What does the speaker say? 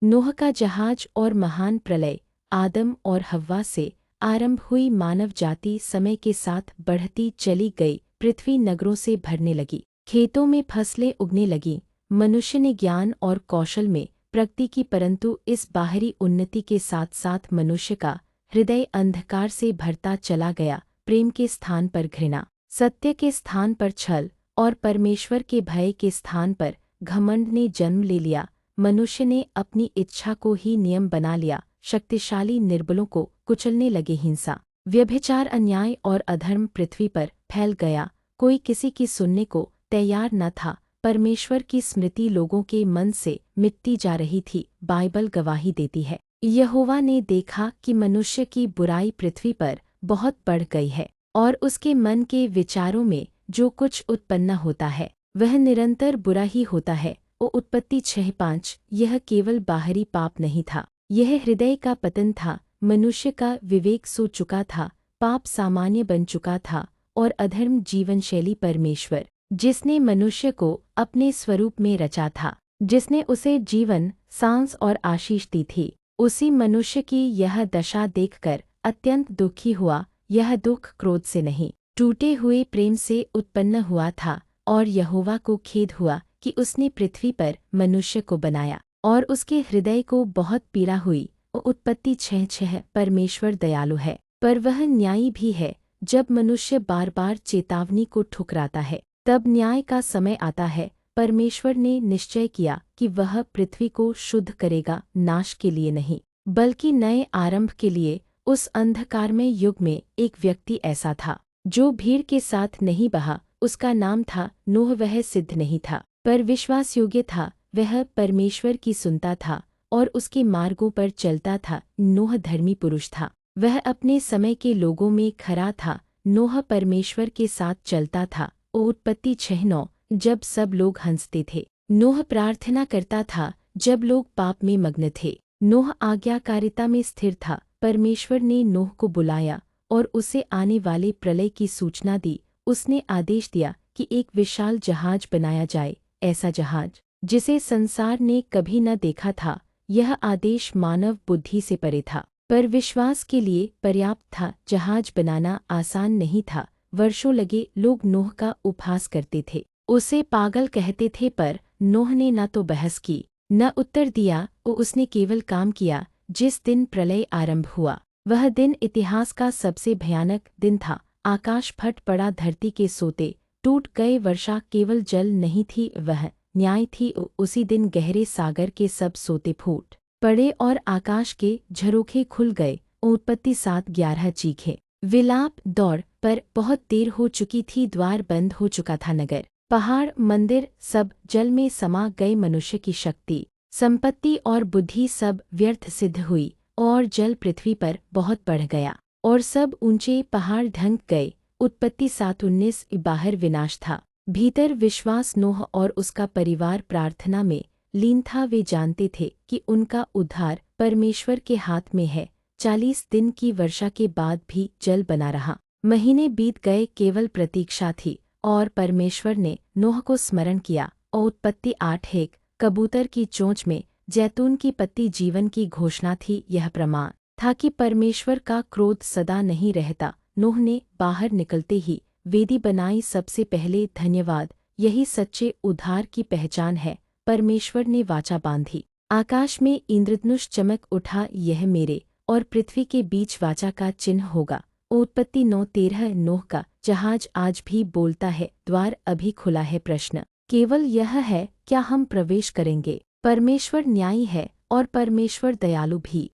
नूह का जहाज और महान प्रलय। आदम और हव्वा से आरंभ हुई मानव जाति समय के साथ बढ़ती चली गई। पृथ्वी नगरों से भरने लगी, खेतों में फसलें उगने लगीं। मनुष्य ने ज्ञान और कौशल में प्रगति की, परंतु इस बाहरी उन्नति के साथ साथ मनुष्य का हृदय अंधकार से भरता चला गया। प्रेम के स्थान पर घृणा, सत्य के स्थान पर छल और परमेश्वर के भय के स्थान पर घमंड ने जन्म ले लिया। मनुष्य ने अपनी इच्छा को ही नियम बना लिया। शक्तिशाली निर्बलों को कुचलने लगे। हिंसा, व्यभिचार, अन्याय और अधर्म पृथ्वी पर फैल गया। कोई किसी की सुनने को तैयार न था। परमेश्वर की स्मृति लोगों के मन से मिटती जा रही थी। बाइबल गवाही देती है, यहोवा ने देखा कि मनुष्य की बुराई पृथ्वी पर बहुत बढ़ गई है और उसके मन के विचारों में जो कुछ उत्पन्न होता है वह निरंतर बुरा ही होता है। उत्पत्ति 6:5। यह केवल बाहरी पाप नहीं था, यह हृदय का पतन था। मनुष्य का विवेक सो चुका था, पाप सामान्य बन चुका था और अधर्म जीवनशैली। परमेश्वर जिसने मनुष्य को अपने स्वरूप में रचा था, जिसने उसे जीवन, सांस और आशीष दी थी, उसी मनुष्य की यह दशा देखकर अत्यंत दुखी हुआ। यह दुख क्रोध से नहीं, टूटे हुए प्रेम से उत्पन्न हुआ था और यहोवा को खेद हुआ कि उसने पृथ्वी पर मनुष्य को बनाया और उसके हृदय को बहुत पीड़ा हुई। उत्पत्ति 6:6। परमेश्वर दयालु है पर वह न्यायी भी है। जब मनुष्य बार बार चेतावनी को ठुकराता है तब न्याय का समय आता है। परमेश्वर ने निश्चय किया कि वह पृथ्वी को शुद्ध करेगा, नाश के लिए नहीं बल्कि नए आरंभ के लिए। उस अंधकारमय युग में एक व्यक्ति ऐसा था जो भीड़ के साथ नहीं बहा। उसका नाम था नूह। वह सिद्ध नहीं था पर विश्वास योग्य था। वह परमेश्वर की सुनता था और उसके मार्गों पर चलता था। नूह धर्मी पुरुष था, वह अपने समय के लोगों में खरा था। नूह परमेश्वर के साथ चलता था। उत्पत्ति 6:9। जब सब लोग हंसते थे, नूह प्रार्थना करता था। जब लोग पाप में मग्न थे, नूह आज्ञाकारिता में स्थिर था। परमेश्वर ने नूह को बुलाया और उसे आने वाले प्रलय की सूचना दी। उसने आदेश दिया कि एक विशाल जहाज बनाया जाए, ऐसा जहाज जिसे संसार ने कभी न देखा था। यह आदेश मानव बुद्धि से परे था पर विश्वास के लिए पर्याप्त था। जहाज बनाना आसान नहीं था, वर्षों लगे। लोग नूह का उपहास करते थे, उसे पागल कहते थे, पर नूह ने न तो बहस की न उत्तर दिया। उसने केवल काम किया। जिस दिन प्रलय आरंभ हुआ वह दिन इतिहास का सबसे भयानक दिन था। आकाश फट पड़ा, धरती के सोते टूट गए। वर्षा केवल जल नहीं थी, वह न्याय थी। उसी दिन गहरे सागर के सब सोते फूट पड़े और आकाश के झरोखे खुल गए। उत्पत्ति 7:11। चीखे, विलाप, दौड़, पर बहुत देर हो चुकी थी। द्वार बंद हो चुका था। नगर, पहाड़, मंदिर सब जल में समा गए। मनुष्य की शक्ति, संपत्ति और बुद्धि सब व्यर्थ सिद्ध हुई और जल पृथ्वी पर बहुत बढ़ गया और सब ऊंचे पहाड़ ढंक गए। उत्पत्ति 7:19। बाहर विनाश था, भीतर विश्वास। नूह और उसका परिवार प्रार्थना में लीन था। वे जानते थे कि उनका उद्धार परमेश्वर के हाथ में है। 40 दिन की वर्षा के बाद भी जल बना रहा। महीने बीत गए, केवल प्रतीक्षा थी और परमेश्वर ने नूह को स्मरण किया। उत्पत्ति 8:1। कबूतर की चोंच में जैतून की पत्ती जीवन की घोषणा थी। यह प्रमाण था कि परमेश्वर का क्रोध सदा नहीं रहता। नूह ने बाहर निकलते ही वेदी बनाई। सबसे पहले धन्यवाद, यही सच्चे उद्धार की पहचान है। परमेश्वर ने वाचा बांधी, आकाश में इंद्रधनुष चमक उठा। यह मेरे और पृथ्वी के बीच वाचा का चिन्ह होगा। उत्पत्ति 9:13। नूह का जहाज आज भी बोलता है, द्वार अभी खुला है। प्रश्न केवल यह है, क्या हम प्रवेश करेंगे? परमेश्वर न्यायी है और परमेश्वर दयालु भी।